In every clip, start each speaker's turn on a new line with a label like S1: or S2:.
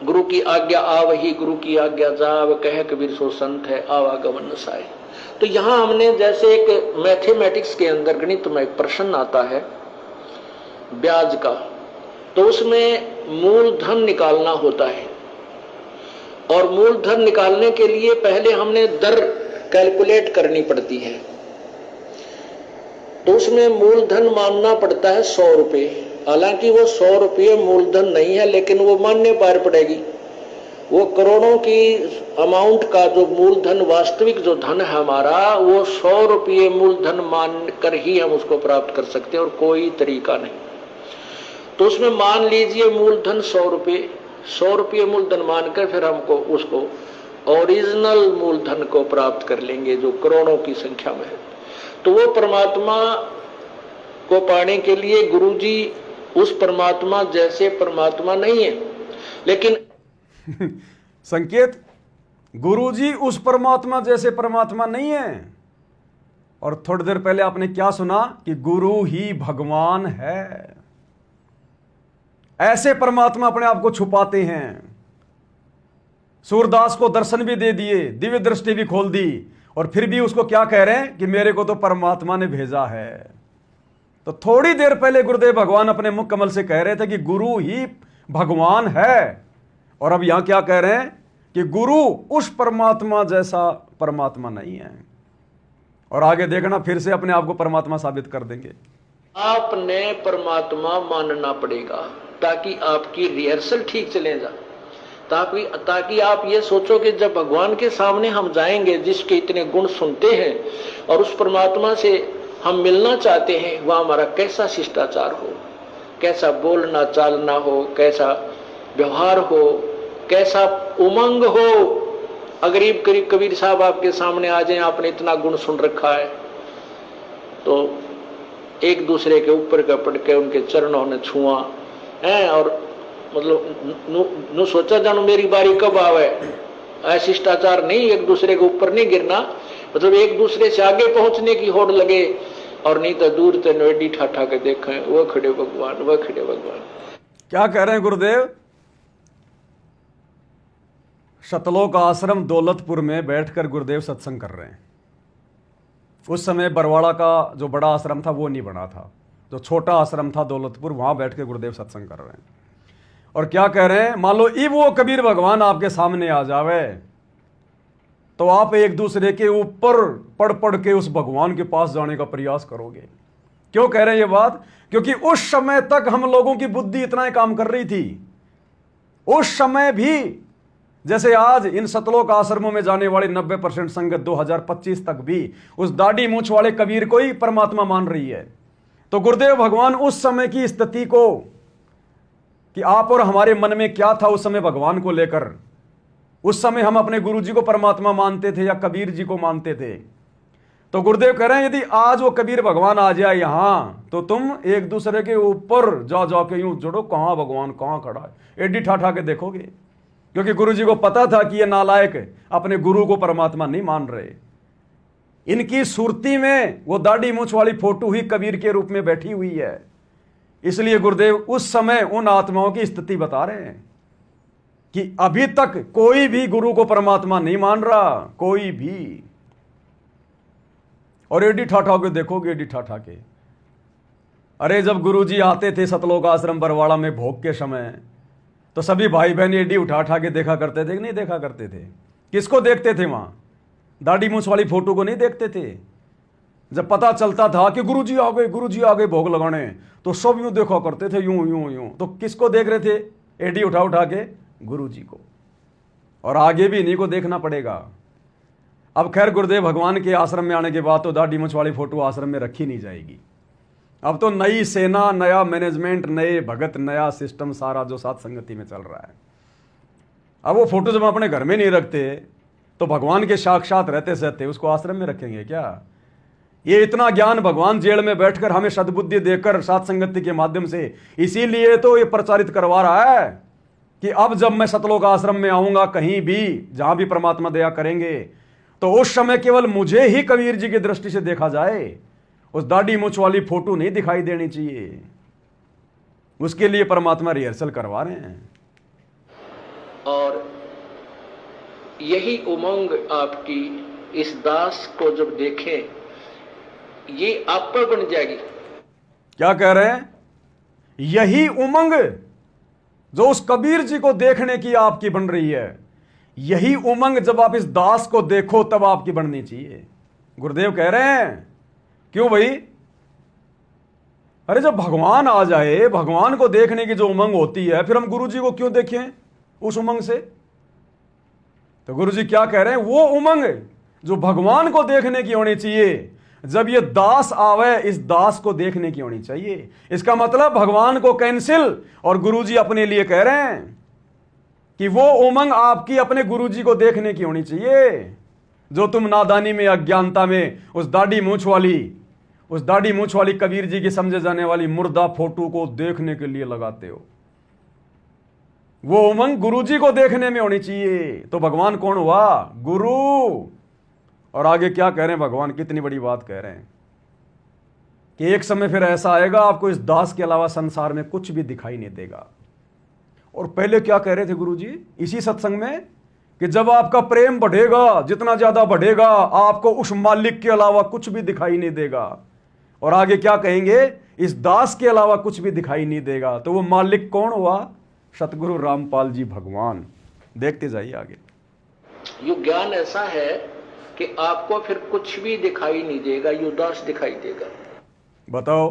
S1: गुरु की आज्ञा आवही, गुरु की आज्ञा जाव, कह कबीर सो संत है आवागमन नसाए। तो यहां हमने जैसे एक मैथमेटिक्स के अंदर गणित में एक प्रश्न आता है ब्याज का, तो उसमें मूलधन निकालना होता है, और मूलधन निकालने के लिए पहले हमने दर कैलकुलेट करनी पड़ती है। तो उसमें मूलधन मानना पड़ता है 100 रुपये। हालांकि वो 100 रुपये मूलधन नहीं है, लेकिन वो मानने पार पड़ेगी। वो करोड़ों की अमाउंट का जो मूलधन, वास्तविक जो धन है हमारा, वो 100 रुपये मूलधन मानकर ही हम उसको प्राप्त कर सकते हैं, और कोई तरीका नहीं। तो उसमें मान लीजिए मूलधन 100 रुपये, 100 रुपये मूलधन मानकर फिर हमको उसको ओरिजिनल मूलधन को प्राप्त कर लेंगे जो करोड़ों की संख्या में है। तो वो परमात्मा को पाने के लिए गुरुजी उस परमात्मा जैसे परमात्मा नहीं है, लेकिन
S2: संकेत, गुरुजी उस परमात्मा जैसे परमात्मा नहीं है। और थोड़ी देर पहले आपने क्या सुना कि गुरु ही भगवान है। ऐसे परमात्मा अपने आप को छुपाते हैं। सूरदास को दर्शन भी दे दिए, दिव्य दृष्टि भी खोल दी, और फिर भी उसको क्या कह रहे हैं कि मेरे को तो परमात्मा ने भेजा है। तो थोड़ी देर पहले गुरुदेव भगवान अपने मुख कमल से कह रहे थे कि गुरु ही भगवान है, और अब यहां क्या कह रहे हैं कि गुरु उस परमात्मा जैसा परमात्मा नहीं है। और आगे देखना, फिर से अपने आप को परमात्मा साबित कर देंगे।
S1: आपने परमात्मा मानना पड़ेगा ताकि आपकी रिहर्सल ठीक चले जा, ताकि आप ये सोचो कि जब भगवान के सामने हम जाएंगे, जिसके इतने गुण सुनते हैं, और उस परमात्मा से हम मिलना चाहते हैं, वह हमारा कैसा शिष्टाचार हो, कैसा बोलना चालना हो, कैसा व्यवहार हो, कैसा उमंग हो। अगरीब करीब कबीर साहब आपके सामने आ जाए, आपने इतना गुण सुन रखा है, तो एक दूसरे के ऊपर का पड़ के उनके चरणों ने छुआ है, और मतलब नु सोचा जानो मेरी बारी कब आवे। ऐसा शिष्टाचार नहीं, एक दूसरे के ऊपर नहीं गिरना, मतलब एक दूसरे से आगे पहुंचने की होड़ लगे, और नहीं तो दूर से नोडी ठाठा के देखें वो खड़े भगवान, वो खड़े भगवान।
S2: क्या कह रहे हैं गुरुदेव? शतलोक आश्रम दौलतपुर में बैठकर गुरुदेव सत्संग कर रहे हैं। उस समय बरवाड़ा का जो बड़ा आश्रम था वो नहीं बना था, जो छोटा आश्रम था दौलतपुर, वहां बैठ के गुरुदेव सत्संग कर रहे हैं। और क्या कह रहे हैं, मान लो ई वो कबीर भगवान आपके सामने आ जावे, तो आप एक दूसरे के ऊपर पढ़ पढ़ के उस भगवान के पास जाने का प्रयास करोगे। क्यों कह रहे हैं ये बात? क्योंकि उस समय तक हम लोगों की बुद्धि इतना ही काम कर रही थी। उस समय भी जैसे आज इन सतलोक आश्रमों में जाने वाली 90% संगत 2025 तक भी उस दाढ़ी मूंछ वाले कबीर को ही परमात्मा मान रही है। तो गुरुदेव भगवान उस समय की स्थिति को, कि आप और हमारे मन में क्या था उस समय भगवान को लेकर, उस समय हम अपने गुरु जी को परमात्मा मानते थे या कबीर जी को मानते थे। तो गुरुदेव कह रहे हैं यदि आज वो कबीर भगवान आ जाए यहां, तो तुम एक दूसरे के ऊपर जा जाके यूं जुड़ो, कहां भगवान कहां खड़ा है, एडी ठाठा के देखोगे। क्योंकि गुरु जी को पता था कि ये नालायक अपने गुरु को परमात्मा नहीं मान रहे। इनकी सुरती में वो दाढ़ी मूंछ वाली फोटो ही कबीर के रूप में बैठी हुई है। इसलिए गुरुदेव उस समय उन आत्माओं की स्थिति बता रहे हैं कि अभी तक कोई भी गुरु को परमात्मा नहीं मान रहा, कोई भी। और एडी ठाठा के देखोगे, एडी ठाठा के। अरे जब गुरु जी आते थे सतलोक आश्रम बरवाड़ा में भोग के समय, तो सभी भाई बहन एडी उठा उठा के देखा करते थे कि नहीं देखा करते थे? किसको देखते थे वहां? दाढ़ी मूंछ वाली फोटो को नहीं देखते थे। जब पता चलता था कि गुरुजी आ गए, गुरुजी आ गए भोग लगाने, तो सब यूं देखा करते थे, यूं यूं यूं। तो किसको देख रहे थे? एडी उठा उठा के गुरुजी को। और आगे भी इन्हीं को देखना पड़ेगा। अब खैर गुरुदेव भगवान के आश्रम में आने के बाद तो दाढ़ी मूंछ वाली फोटो आश्रम में रखी नहीं जाएगी। अब तो नई सेना, नया मैनेजमेंट, नए भगत, नया सिस्टम सारा जो साथ संगति में चल रहा है। अब वो फोटो जब हम अपने घर में नहीं रखते, तो भगवान के साक्षात रहते सहते उसको आश्रम में रखेंगे क्या? ये इतना ज्ञान भगवान जेल में बैठकर हमें सद्बुद्धि देकर साथ संगति के माध्यम से, इसीलिए तो ये प्रचारित करवा रहा है कि अब जब मैं सतलोक आश्रम में आऊंगा, कहीं भी जहां भी परमात्मा दया करेंगे, तो उस समय केवल मुझे ही कबीर जी की दृष्टि से देखा जाए। उस दाढ़ी मूंछ वाली फोटो नहीं दिखाई देनी चाहिए। उसके लिए परमात्मा रिहर्सल करवा रहे हैं।
S1: और यही उमंग आपकी इस दास को जब देखें, ये आप पर बन जाएगी।
S2: क्या कह रहे हैं? यही उमंग जो उस कबीर जी को देखने की आपकी बन रही है, यही उमंग जब आप इस दास को देखो तब आपकी बननी चाहिए। गुरुदेव कह रहे हैं क्यों भाई? अरे जब भगवान आ जाए, भगवान को देखने की जो उमंग होती है, फिर हम गुरु जी को क्यों देखें उस उमंग से? तो गुरु जी क्या कह रहे हैं? वो उमंग जो भगवान को देखने की होनी चाहिए, जब ये दास आवे इस दास को देखने की होनी चाहिए। इसका मतलब भगवान को कैंसिल, और गुरुजी अपने लिए कह रहे हैं कि वो उमंग आपकी अपने गुरुजी को देखने की होनी चाहिए, जो तुम नादानी में, अज्ञानता में उस दाढ़ी मूंछ वाली कबीर जी की समझे जाने वाली मुर्दा फोटो को देखने के लिए लगाते हो। वो उमंग गुरुजी को देखने में होनी चाहिए। तो भगवान कौन हुआ? गुरु। और आगे क्या कह रहे हैं भगवान? कितनी बड़ी बात कह रहे हैं कि एक समय फिर ऐसा आएगा आपको इस दास के अलावा संसार में कुछ भी दिखाई नहीं देगा। और पहले क्या कह रहे थे गुरुजी इसी सत्संग में कि जब आपका प्रेम बढ़ेगा, जितना ज्यादा बढ़ेगा, आपको उस मालिक के अलावा कुछ भी दिखाई नहीं देगा। और आगे क्या कहेंगे? इस दास के अलावा कुछ भी दिखाई नहीं देगा। तो वो मालिक कौन हुआ? सतगुरु रामपाल जी भगवान। देखते जाइए आगे।
S1: ये ज्ञान ऐसा है कि आपको फिर कुछ भी दिखाई नहीं देगा, ये दास दिखाई देगा।
S2: बताओ,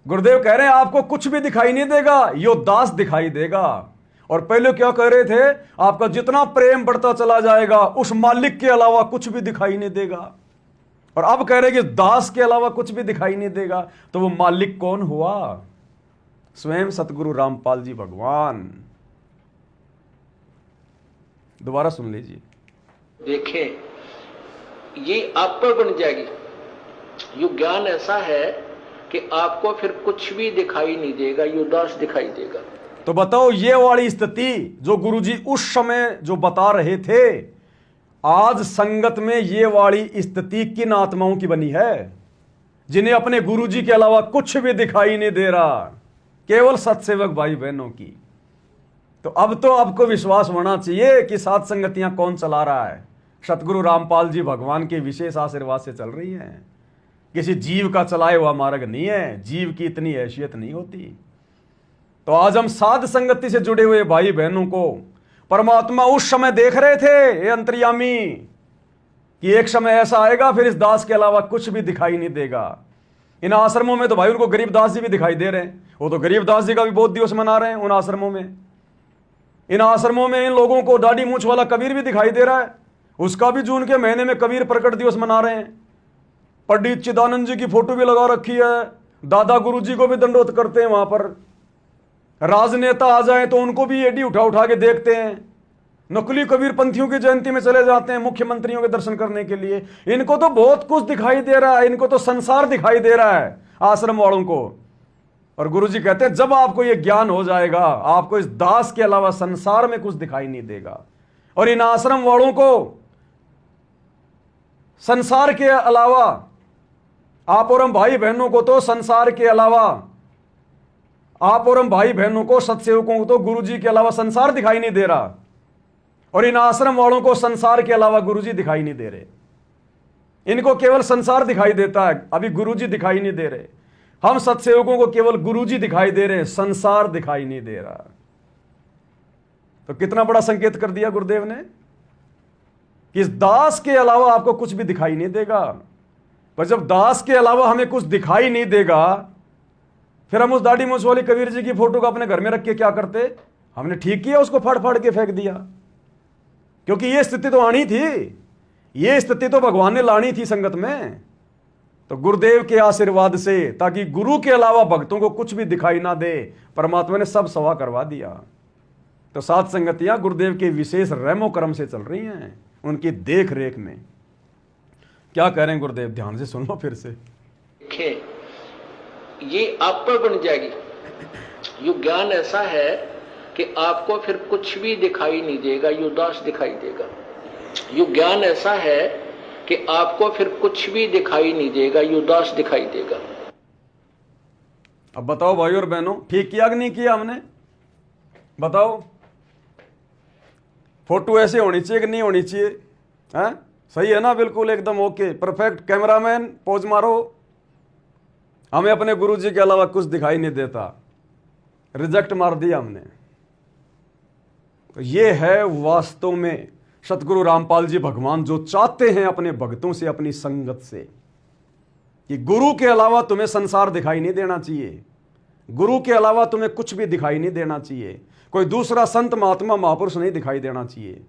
S2: गुरुदेव कह रहे हैं आपको कुछ भी दिखाई नहीं देगा, यो दास दिखाई देगा। और पहले क्या कह रहे थे? आपका जितना प्रेम बढ़ता चला जाएगा, उस मालिक के अलावा कुछ भी दिखाई नहीं देगा। और अब कह रहे कि दास के अलावा कुछ भी दिखाई नहीं देगा। तो वो मालिक कौन हुआ? स्वयं सतगुरु रामपाल जी भगवान। दोबारा सुन लीजिए।
S1: देखें, ये आप पर बन जाएगी। ये ज्ञान ऐसा है कि आपको फिर कुछ भी दिखाई नहीं देगा, ये दास दिखाई देगा।
S2: तो बताओ, ये वाली स्थिति जो गुरुजी उस समय जो बता रहे थे, आज संगत में ये वाली स्थिति किन आत्माओं की बनी है? जिन्हें अपने गुरुजी के अलावा कुछ भी दिखाई नहीं दे रहा, केवल सत्सेवक भाई बहनों की। तो अब तो आपको विश्वास होना चाहिए कि सात संगतियां कौन चला रहा है? सतगुरु रामपाल जी भगवान के विशेष आशीर्वाद से चल रही हैं। किसी जीव का चलाया हुआ मार्ग नहीं है, जीव की इतनी हैसियत नहीं होती। तो आज हम साध संगति से जुड़े हुए भाई बहनों को परमात्मा उस समय देख रहे थे, ये अंतर्यामी, कि एक समय ऐसा आएगा फिर इस दास के अलावा कुछ भी दिखाई नहीं देगा। इन आश्रमों में तो भाई उनको गरीबदास जी भी दिखाई दे रहे हैं। वो तो गरीबदास जी का भी बहुत दिवस मना रहे हैं उन आश्रमों में। इन आश्रमों में इन लोगों को दाढ़ी मूंछ वाला कबीर भी दिखाई दे रहा है, उसका भी जून के महीने में कबीर प्रकट दिवस मना रहे हैं। पंडित चिदानंद जी की फोटो भी लगा रखी है, दादा गुरु जी को भी दंडोत करते हैं वहां पर। राजनेता आ जाए तो उनको भी एडी उठा उठा के देखते हैं। नकली कबीर पंथियों की जयंती में चले जाते हैं मुख्यमंत्रियों के दर्शन करने के लिए। इनको तो बहुत कुछ दिखाई दे रहा है, इनको तो संसार दिखाई दे रहा है आश्रम वालों को। और गुरुजी कहते हैं जब आपको यह ज्ञान हो जाएगा, आपको इस दास के अलावा संसार में कुछ दिखाई नहीं देगा। और इन आश्रम वालों को संसार के अलावा, आप और हम भाई बहनों को तो संसार के अलावा, आप और हम भाई बहनों को, सत्सेवकों को तो गुरुजी के अलावा संसार दिखाई नहीं दे रहा। और इन आश्रम वालों को संसार के अलावा गुरुजी दिखाई नहीं दे रहे। इनको केवल संसार दिखाई देता है, अभी गुरुजी दिखाई नहीं दे रहे। हम सत्सेवकों को केवल गुरुजी दिखाई दे रहे, संसार दिखाई नहीं दे रहा। तो कितना बड़ा संकेत कर दिया गुरुदेव ने कि इस दास के अलावा आपको कुछ भी दिखाई नहीं देगा। पर जब दास के अलावा हमें कुछ दिखाई नहीं देगा, फिर हम उस दाढ़ी मूंछ वाली कबीर जी की फोटो को अपने घर में रख के क्या करते? हमने ठीक किया, उसको फाड़ फाड़ के फेंक दिया। क्योंकि यह स्थिति तो आनी थी, यह स्थिति तो भगवान ने लानी थी संगत में। तो गुरुदेव के आशीर्वाद से, ताकि गुरु के अलावा भक्तों को कुछ भी दिखाई ना दे, परमात्मा ने सब सवा करवा दिया। तो सात संगतियां गुरुदेव के विशेष रहमो करम से चल रही हैं, उनकी देख रेख में। क्या कह रहे हैं गुरुदेव? ध्यान से सुन लो फिर से।
S1: ये आप पर बन जाएगी। ये ज्ञान ऐसा है कि आपको फिर कुछ भी दिखाई नहीं देगा, ये दास दिखाई देगा। ये ज्ञान ऐसा है कि आपको फिर कुछ भी दिखाई नहीं देगा, ये दास दिखाई देगा।
S2: अब बताओ भाई और बहनों, ठीक किया कि नहीं किया हमने? बताओ। फोटो ऐसे होनी चाहिए कि नहीं होनी चाहिए? हैं? सही है ना? बिल्कुल एकदम ओके, परफेक्ट। कैमरामैन पोज मारो। हमें अपने गुरुजी के अलावा कुछ दिखाई नहीं देता, रिजेक्ट मार दिया हमने। तो ये है वास्तव में सतगुरु रामपाल जी भगवान जो चाहते हैं अपने भक्तों से, अपनी संगत से, कि गुरु के अलावा तुम्हें संसार दिखाई नहीं देना चाहिए, गुरु के अलावा तुम्हें कुछ भी दिखाई नहीं देना चाहिए, कोई दूसरा संत महात्मा महापुरुष नहीं दिखाई देना चाहिए।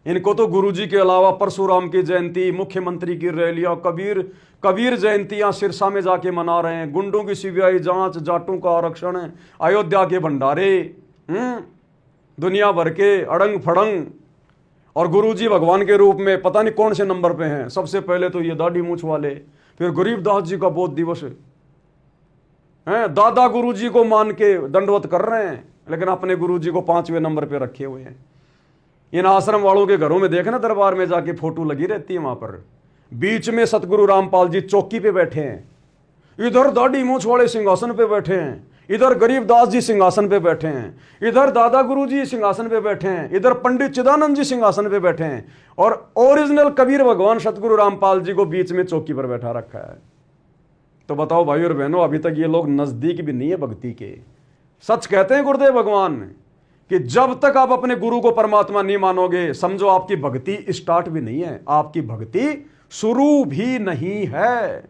S2: इनको तो गुरु जी के अलावा परशुराम की जयंती, मुख्यमंत्री की रैलियां, कबीर जयंतियां सिरसा में जाके मना रहे हैं, गुंडों की सीबीआई जांच, जाटों का आरक्षण, अयोध्या के भंडारे, दुनिया भर के अड़ंग फड़ंग, और गुरुजी भगवान के रूप में पता नहीं कौन से नंबर पे हैं। सबसे पहले तो ये दाढ़ी मूछ वाले, फिर गरीबदास जी का बोध दिवस है, दादा गुरुजी को मान के दंडवत कर रहे हैं, लेकिन अपने गुरुजी को 5वें नंबर पे रखे हुए हैं। इन आश्रम वालों के घरों में देखना, दरबार में जाके फोटो लगी रहती है, वहां पर बीच में सतगुरु रामपाल जी चौकी पे बैठे हैं, इधर दाढ़ी मूछ वाले सिंहासन पे बैठे हैं, इधर गरीबदास जी सिंहासन पे बैठे हैं, इधर दादा गुरु जी सिंहासन पे बैठे हैं, इधर पंडित चिदानंद जी सिंहासन पे बैठे हैं, और ओरिजिनल कबीर भगवान सतगुरु रामपाल जी को बीच में चौकी पर बैठा रखा है। तो बताओ भाई और बहनों, अभी तक ये लोग नजदीक भी नहीं है भक्ति के। सच कहते हैं गुरुदेव भगवान कि जब तक आप अपने गुरु को परमात्मा नहीं मानोगे, समझो आपकी भक्ति स्टार्ट भी नहीं है, आपकी भक्ति शुरू भी नहीं है।